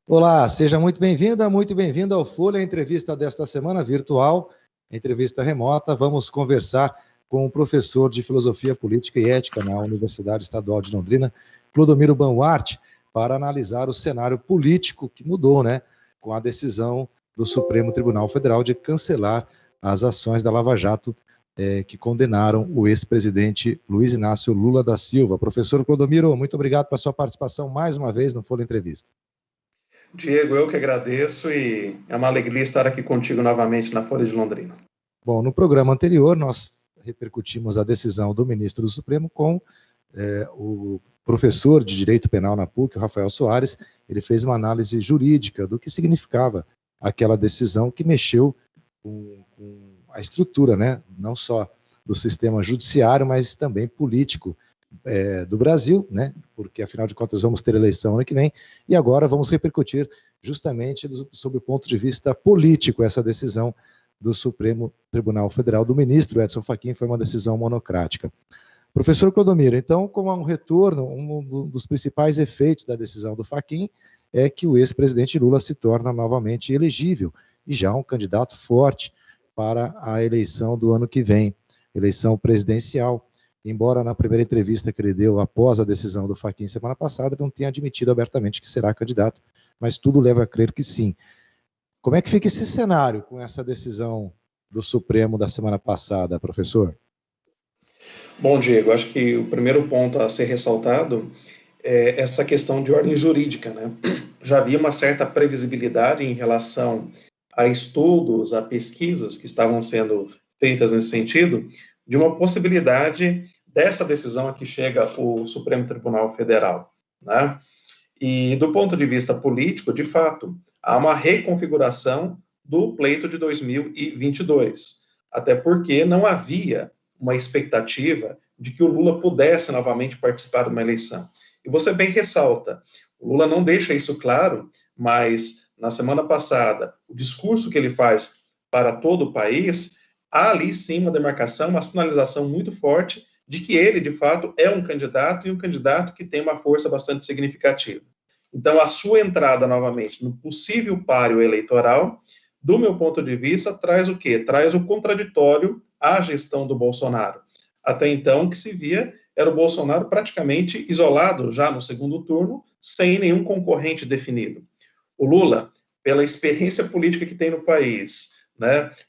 Olá, seja muito bem-vindo ao Folha Entrevista desta semana virtual, entrevista remota. Vamos conversar com o professor de Filosofia Política e Ética na Universidade Estadual de Londrina, Clodomiro Banwart, para analisar o cenário político que mudou, com a decisão do Supremo Tribunal Federal de cancelar as ações da Lava Jato que condenaram o ex-presidente Luiz Inácio Lula da Silva. Professor Clodomiro, muito obrigado pela sua participação mais uma vez no Folha Entrevista. Diego, eu que agradeço e é uma alegria estar aqui contigo novamente na Folha de Londrina. Bom, no programa anterior nós repercutimos a decisão do ministro do Supremo com o professor de Direito Penal na PUC, o Rafael Soares. Ele fez uma análise jurídica do que significava aquela decisão que mexeu com a estrutura, não só do sistema judiciário, mas também político do Brasil, porque afinal de contas vamos ter eleição ano que vem, e agora vamos repercutir justamente sob o ponto de vista político essa decisão do Supremo Tribunal Federal do ministro Edson Fachin. Foi uma decisão monocrática. Professor Clodomiro, então, como há um retorno, um dos principais efeitos da decisão do Fachin é que o ex-presidente Lula se torna novamente elegível, e já um candidato forte para a eleição do ano que vem, eleição presidencial. Embora na primeira entrevista que ele deu após a decisão do Fachin semana passada, ele não tenha admitido abertamente que será candidato, mas tudo leva a crer que sim. Como é que fica esse cenário com essa decisão do Supremo da semana passada, professor? Bom, Diego, acho que o primeiro ponto a ser ressaltado é essa questão de ordem jurídica, Já havia uma certa previsibilidade em relação a estudos, a pesquisas que estavam sendo feitas nesse sentido, de uma possibilidade dessa decisão a que chega o Supremo Tribunal Federal, E do ponto de vista político, de fato, há uma reconfiguração do pleito de 2022, até porque não havia uma expectativa de que o Lula pudesse novamente participar de uma eleição. E você bem ressalta, o Lula não deixa isso claro, mas na semana passada, o discurso que ele faz para todo o país, há ali sim uma demarcação, uma sinalização muito forte de que ele, de fato, é um candidato, e um candidato que tem uma força bastante significativa. Então, a sua entrada novamente no possível páreo eleitoral, do meu ponto de vista, traz o quê? Traz o contraditório à gestão do Bolsonaro. Até então, o que se via era o Bolsonaro praticamente isolado já no segundo turno, sem nenhum concorrente definido. O Lula, pela experiência política que tem no país,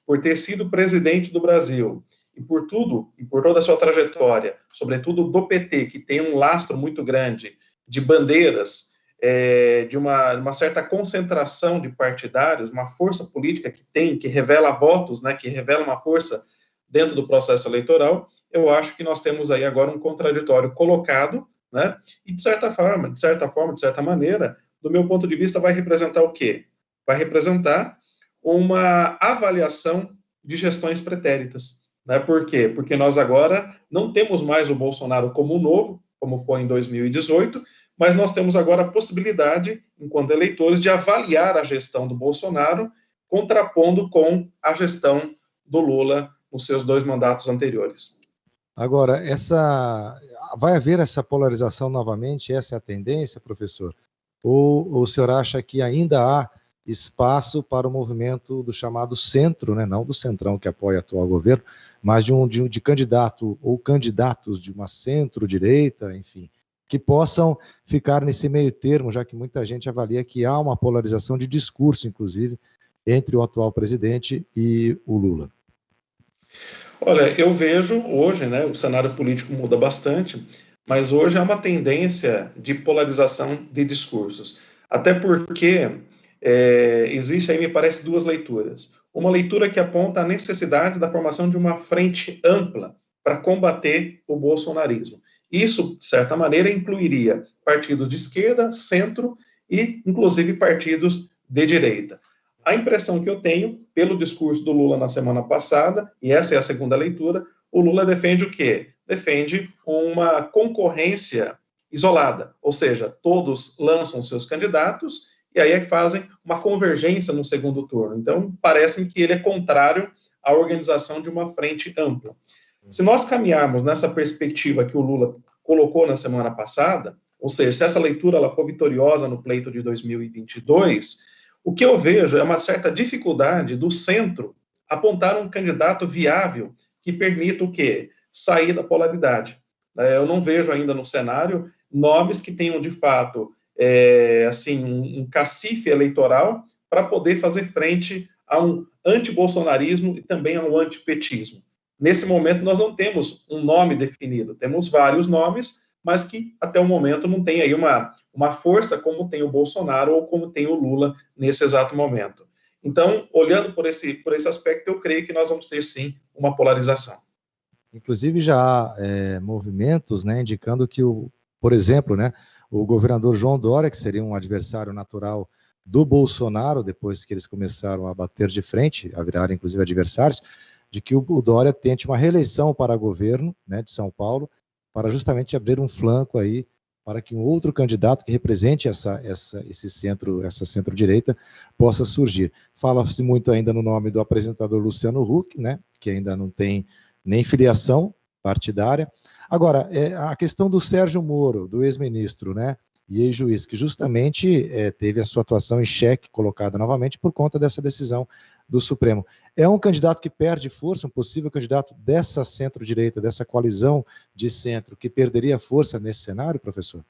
por ter sido presidente do Brasil, e por tudo, e por toda a sua trajetória, sobretudo do PT, que tem um lastro muito grande de bandeiras, de uma certa concentração de partidários, uma força política que revela votos, que revela uma força dentro do processo eleitoral, eu acho que nós temos aí agora um contraditório colocado, e de certa maneira, do meu ponto de vista, vai representar o quê? Vai representar uma avaliação de gestões pretéritas. Por quê? Porque nós agora não temos mais o Bolsonaro como novo, como foi em 2018, mas nós temos agora a possibilidade, enquanto eleitores, de avaliar a gestão do Bolsonaro, contrapondo com a gestão do Lula nos seus 2 mandatos anteriores. Agora, vai haver essa polarização novamente? Essa é a tendência, professor? Ou o senhor acha que ainda há espaço para o movimento do chamado centro, não do centrão que apoia o atual governo, mas de candidato ou candidatos de uma centro-direita, enfim, que possam ficar nesse meio termo, já que muita gente avalia que há uma polarização de discurso, inclusive, entre o atual presidente e o Lula? Olha, eu vejo hoje, o cenário político muda bastante, mas hoje há uma tendência de polarização de discursos. Até porque existe aí, me parece, 2 leituras. Uma leitura que aponta a necessidade da formação de uma frente ampla para combater o bolsonarismo. Isso, de certa maneira, incluiria partidos de esquerda, centro e, inclusive, partidos de direita. A impressão que eu tenho, pelo discurso do Lula na semana passada, e essa é a segunda leitura, o Lula defende o quê? Defende uma concorrência isolada, ou seja, todos lançam seus candidatos e aí fazem uma convergência no segundo turno. Então, parece-me que ele é contrário à organização de uma frente ampla. Se nós caminharmos nessa perspectiva que o Lula colocou na semana passada, Ou seja, se essa leitura ela for vitoriosa no pleito de 2022, o que eu vejo é uma certa dificuldade do centro apontar um candidato viável que permita o quê? Sair da polaridade. Eu não vejo ainda no cenário nomes que tenham, de fato, assim, um cacife eleitoral para poder fazer frente a um antibolsonarismo e também a um antipetismo. Nesse momento, nós não temos um nome definido, temos vários nomes, mas que até o momento não tem aí uma força como tem o Bolsonaro ou como tem o Lula nesse exato momento. Então, olhando por esse aspecto, eu creio que nós vamos ter, sim, uma polarização. Inclusive, já há movimentos, né, indicando que, por exemplo, né, o governador João Dória, que seria um adversário natural do Bolsonaro, depois que eles começaram a bater de frente, a virar, inclusive, adversários, de que o Dória tente uma reeleição para governo, né, de São Paulo, para justamente abrir um flanco aí para que um outro candidato que represente esse centro, essa centro-direita, possa surgir. Fala-se muito ainda no nome do apresentador Luciano Huck, né, que ainda não tem nem filiação partidária. Agora, a questão do Sérgio Moro, do ex-ministro, né, e ex-juiz, que justamente teve a sua atuação em xeque colocada novamente por conta dessa decisão do Supremo. É um candidato que perde força, um possível candidato dessa centro-direita, dessa coalizão de centro, que perderia força nesse cenário, professor?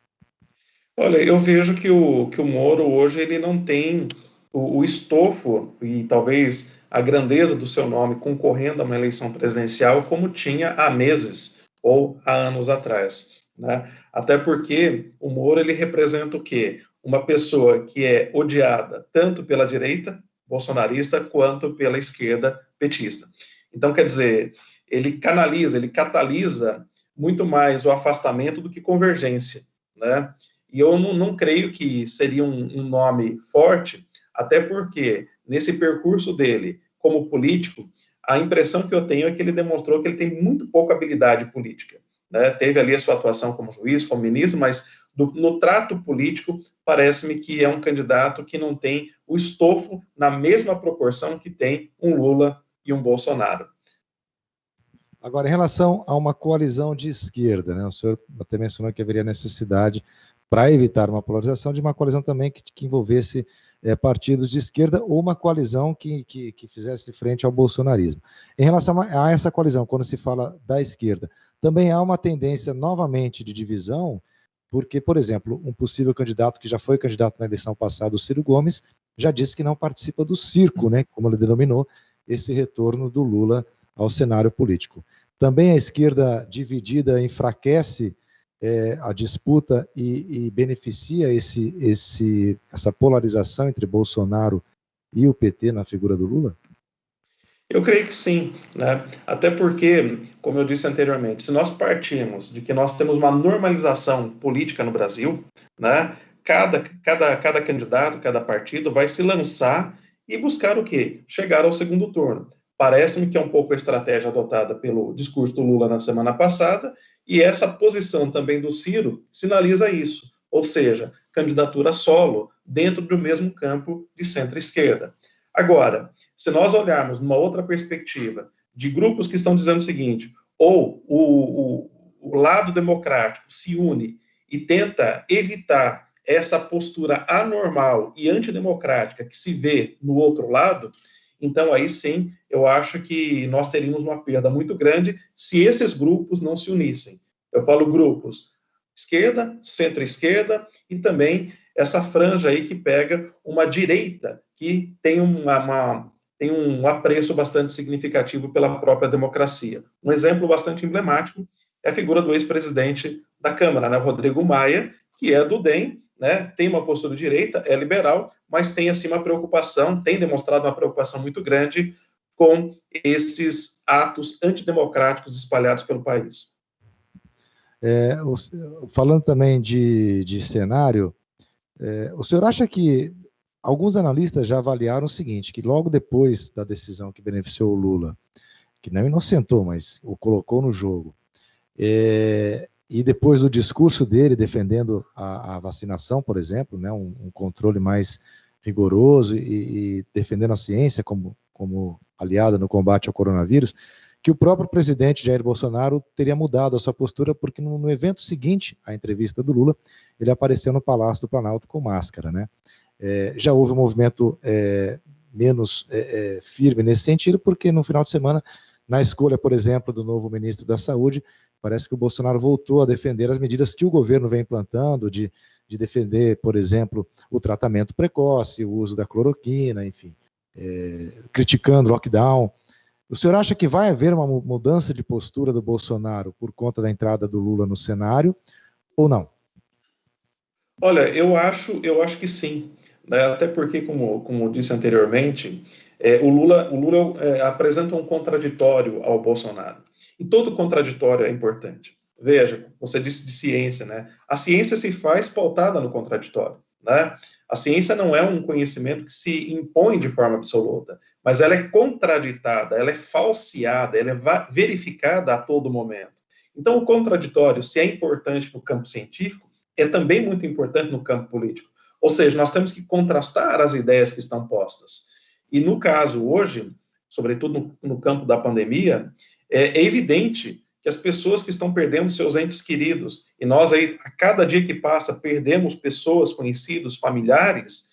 Olha, eu vejo que o Moro hoje ele não tem o estofo e talvez a grandeza do seu nome concorrendo a uma eleição presidencial como tinha há meses ou há anos atrás, né? Até porque o Moro ele representa o quê? Uma pessoa que é odiada tanto pela direita bolsonarista quanto pela esquerda petista. Então, quer dizer, ele catalisa muito mais o afastamento do que convergência, né? E eu não creio que seria um nome forte, até porque, nesse percurso dele como político, a impressão que eu tenho é que ele demonstrou que ele tem muito pouca habilidade política, né? Teve ali a sua atuação como juiz, como ministro, mas no trato político, parece-me que é um candidato que não tem o estofo na mesma proporção que tem um Lula e um Bolsonaro. Agora, em relação a uma coalizão de esquerda, né, o senhor até mencionou que haveria necessidade, para evitar uma polarização, de uma coalizão também que envolvesse partidos de esquerda ou uma coalizão que fizesse frente ao bolsonarismo. Em relação a essa coalizão, quando se fala da esquerda, também há uma tendência novamente de divisão, porque, por exemplo, um possível candidato que já foi candidato na eleição passada, o Ciro Gomes, já disse que não participa do circo, né, como ele denominou, esse retorno do Lula ao cenário político. Também a esquerda dividida enfraquece a disputa e beneficia essa polarização entre Bolsonaro e o PT na figura do Lula? Eu creio que sim, né? Até porque, como eu disse anteriormente, se nós partirmos de que nós temos uma normalização política no Brasil, né? Cada candidato, cada partido vai se lançar e buscar o quê? Chegar ao segundo turno. Parece-me que é um pouco a estratégia adotada pelo discurso do Lula na semana passada, e essa posição também do Ciro sinaliza isso, ou seja, candidatura solo dentro do mesmo campo de centro-esquerda. Agora, se nós olharmos numa outra perspectiva, de grupos que estão dizendo o seguinte, ou o lado democrático se une e tenta evitar essa postura anormal e antidemocrática que se vê no outro lado, então aí sim, eu acho que nós teríamos uma perda muito grande se esses grupos não se unissem. Eu falo grupos esquerda, centro-esquerda e também essa franja aí que pega uma direita que tem um apreço bastante significativo pela própria democracia. Um exemplo bastante emblemático é a figura do ex-presidente da Câmara, né, Rodrigo Maia, que é do DEM, né, tem uma postura de direita, é liberal, mas tem assim uma preocupação, tem demonstrado uma preocupação muito grande com esses atos antidemocráticos espalhados pelo país. Falando também de cenário, o senhor acha que alguns analistas já avaliaram o seguinte, que logo depois da decisão que beneficiou o Lula, que não inocentou, mas o colocou no jogo, e depois do discurso dele defendendo a vacinação, por exemplo, né, um controle mais rigoroso e defendendo a ciência como aliada no combate ao coronavírus, que o próprio presidente Jair Bolsonaro teria mudado a sua postura, porque no evento seguinte à entrevista do Lula, ele apareceu no Palácio do Planalto com máscara, né? Já houve um movimento menos firme nesse sentido, porque no final de semana, na escolha, por exemplo, do novo ministro da Saúde, parece que o Bolsonaro voltou a defender as medidas que o governo vem implantando, de defender, por exemplo, o tratamento precoce, o uso da cloroquina, enfim, criticando o lockdown. O senhor acha que vai haver uma mudança de postura do Bolsonaro por conta da entrada do Lula no cenário, ou não? Olha, eu acho que sim, né? Até porque, como disse anteriormente, o Lula apresenta um contraditório ao Bolsonaro. E todo contraditório é importante. Veja, você disse de ciência, né? A ciência se faz pautada no contraditório, né? A ciência não é um conhecimento que se impõe de forma absoluta, mas ela é contraditada, ela é falseada, ela é verificada a todo momento. Então, o contraditório, se é importante no campo científico, é também muito importante no campo político. Ou seja, nós temos que contrastar as ideias que estão postas. E no caso hoje, sobretudo no campo da pandemia, é evidente que as pessoas que estão perdendo seus entes queridos, e nós aí, a cada dia que passa, perdemos pessoas, conhecidos, familiares,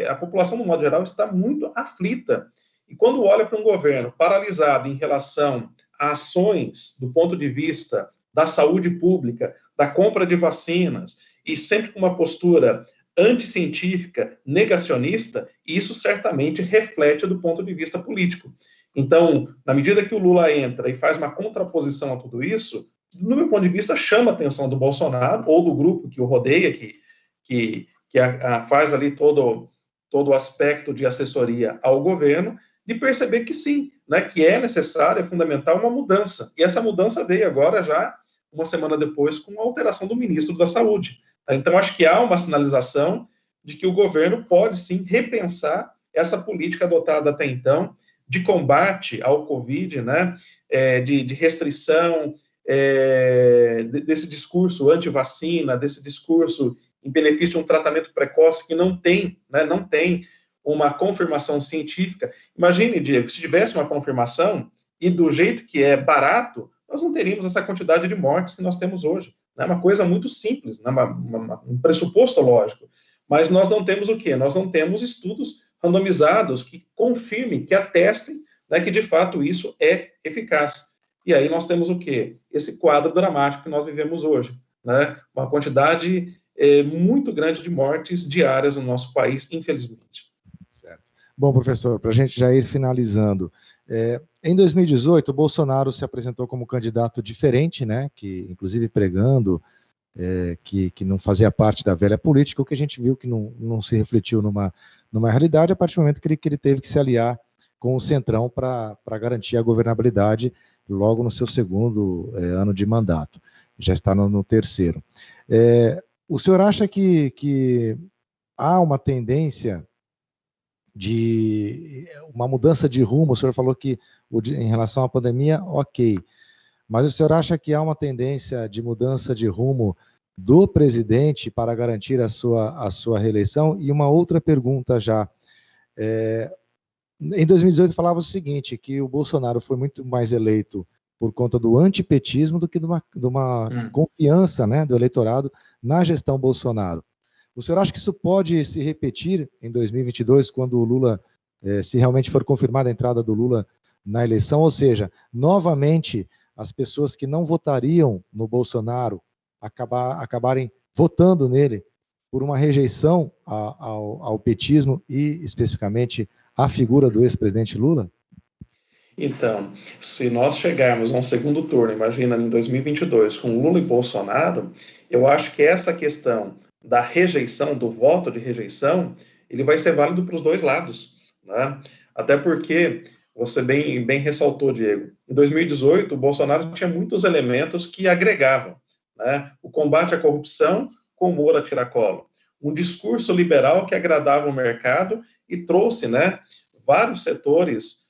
a população, no modo geral, está muito aflita. E quando olha para um governo paralisado em relação a ações do ponto de vista da saúde pública, da compra de vacinas, e sempre com uma postura anticientífica, negacionista, isso certamente reflete do ponto de vista político. Então, na medida que o Lula entra e faz uma contraposição a tudo isso, no meu ponto de vista, chama a atenção do Bolsonaro ou do grupo que o rodeia, que faz ali todo o aspecto de assessoria ao governo, de perceber que sim, né, que é necessário, é fundamental uma mudança. E essa mudança veio agora já, uma semana depois, com a alteração do ministro da Saúde. Então, acho que há uma sinalização de que o governo pode, sim, repensar essa política adotada até então, de combate ao Covid, né, de restrição, desse discurso anti-vacina, desse discurso em benefício de um tratamento precoce que não tem uma confirmação científica. Imagine, Diego, se tivesse uma confirmação e do jeito que é barato, nós não teríamos essa quantidade de mortes que nós temos hoje. É uma coisa muito simples, né? Um pressuposto lógico. Mas nós não temos o quê? Nós não temos estudos randomizados que confirmem, que atestem, né, que de fato isso é eficaz. E aí nós temos o quê? Esse quadro dramático que nós vivemos hoje, né? Uma quantidade muito grande de mortes diárias no nosso país, infelizmente. Certo. Bom, professor, para a gente já ir finalizando, em 2018, o Bolsonaro se apresentou como candidato diferente, né, que inclusive pregando que não fazia parte da velha política, o que a gente viu que não se refletiu numa realidade a partir do momento que ele teve que se aliar com o Centrão para garantir a governabilidade logo no seu segundo ano de mandato. Já está no terceiro. O senhor acha que há uma tendência de uma mudança de rumo? O senhor falou que em relação à pandemia, ok, mas o senhor acha que há uma tendência de mudança de rumo do presidente para garantir a sua reeleição? E uma outra pergunta já. Em 2018 falava o seguinte, que o Bolsonaro foi muito mais eleito por conta do antipetismo do que de uma confiança, né, do eleitorado na gestão Bolsonaro. O senhor acha que isso pode se repetir em 2022, quando o Lula, se realmente for confirmada a entrada do Lula na eleição, ou seja, novamente as pessoas que não votariam no Bolsonaro acabarem votando nele por uma rejeição ao petismo e, especificamente, à figura do ex-presidente Lula? Então, se nós chegarmos a um segundo turno, imagina em 2022, com Lula e Bolsonaro, eu acho que essa questão da rejeição, do voto de rejeição, ele vai ser válido para os dois lados, né? Até porque, você bem ressaltou, Diego, em 2018, o Bolsonaro tinha muitos elementos que agregavam, né? O combate à corrupção com o Moura tiracolo, um discurso liberal que agradava o mercado e trouxe, né, vários setores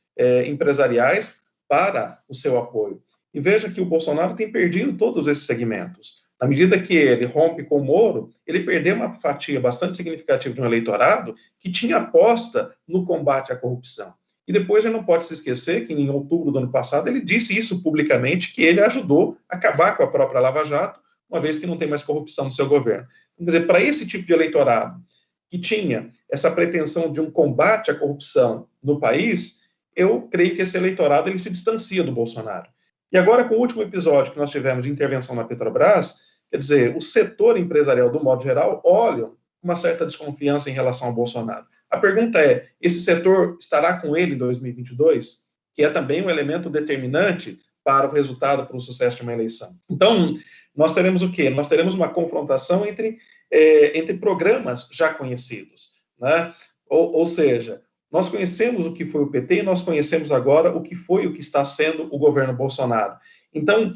empresariais para o seu apoio. E veja que o Bolsonaro tem perdido todos esses segmentos. Na medida que ele rompe com o Moro, ele perdeu uma fatia bastante significativa de um eleitorado que tinha aposta no combate à corrupção. E depois a gente não pode se esquecer que em outubro do ano passado ele disse isso publicamente, que ele ajudou a acabar com a própria Lava Jato, uma vez que não tem mais corrupção no seu governo. Quer dizer, para esse tipo de eleitorado que tinha essa pretensão de um combate à corrupção no país, eu creio que esse eleitorado ele se distancia do Bolsonaro. E agora, com o último episódio que nós tivemos de intervenção na Petrobras, quer dizer, o setor empresarial, do modo geral, olha uma certa desconfiança em relação ao Bolsonaro. A pergunta é, esse setor estará com ele em 2022? Que é também um elemento determinante para o resultado, para o sucesso de uma eleição. Então, nós teremos o quê? Nós teremos uma confrontação entre programas já conhecidos, né? Ou seja, nós conhecemos o que foi o PT e nós conhecemos agora o que foi, o que está sendo o governo Bolsonaro. Então,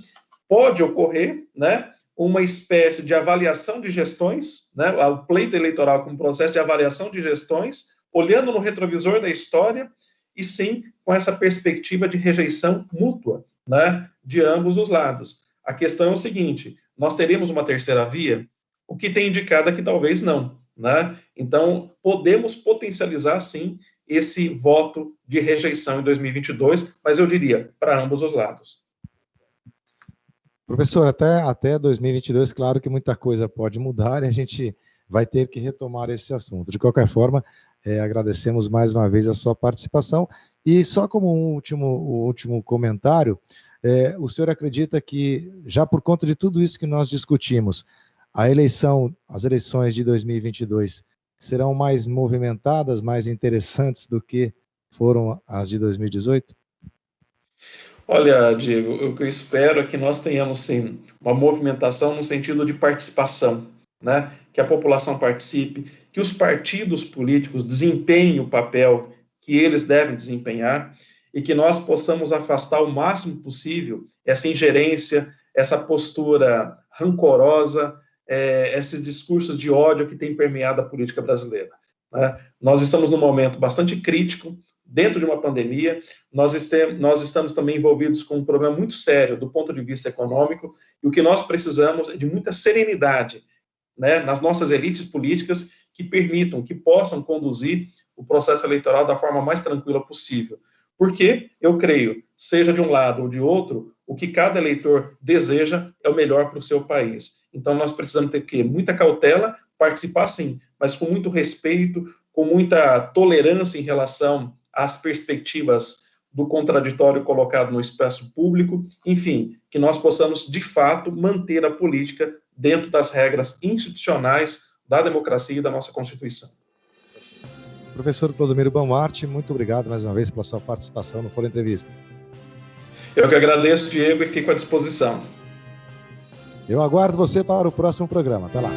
pode ocorrer, né, uma espécie de avaliação de gestões, né, o pleito eleitoral como processo de avaliação de gestões, olhando no retrovisor da história e sim com essa perspectiva de rejeição mútua, né, de ambos os lados. A questão é o seguinte, nós teremos uma terceira via? O que tem indicado é que talvez não, né? Então, podemos potencializar, sim, esse voto de rejeição em 2022, mas eu diria, para ambos os lados. Professor, até 2022, claro que muita coisa pode mudar e a gente vai ter que retomar esse assunto. De qualquer forma, agradecemos mais uma vez a sua participação. E só como último comentário, o senhor acredita que, já por conta de tudo isso que nós discutimos, as eleições de 2022 serão mais movimentadas, mais interessantes do que foram as de 2018? Olha, Diego, o que eu espero é que nós tenhamos, sim, uma movimentação no sentido de participação, né? Que a população participe, que os partidos políticos desempenhem o papel que eles devem desempenhar e que nós possamos afastar o máximo possível essa ingerência, essa postura rancorosa, esses discursos de ódio que tem permeado a política brasileira, né? Nós estamos num momento bastante crítico, dentro de uma pandemia, nós estamos também envolvidos com um problema muito sério do ponto de vista econômico, e o que nós precisamos é de muita serenidade, né, nas nossas elites políticas que permitam, que possam conduzir o processo eleitoral da forma mais tranquila possível. Porque, eu creio, seja de um lado ou de outro, o que cada eleitor deseja é o melhor para o seu país. Então, nós precisamos ter que muita cautela, participar sim, mas com muito respeito, com muita tolerância em relação às perspectivas do contraditório colocado no espaço público, enfim, que nós possamos, de fato, manter a política dentro das regras institucionais da democracia e da nossa Constituição. Professor Clodomiro Bonarte, muito obrigado mais uma vez pela sua participação no Foro Entrevista. Eu que agradeço, Diego, e fico à disposição. Eu aguardo você para o próximo programa. Até lá.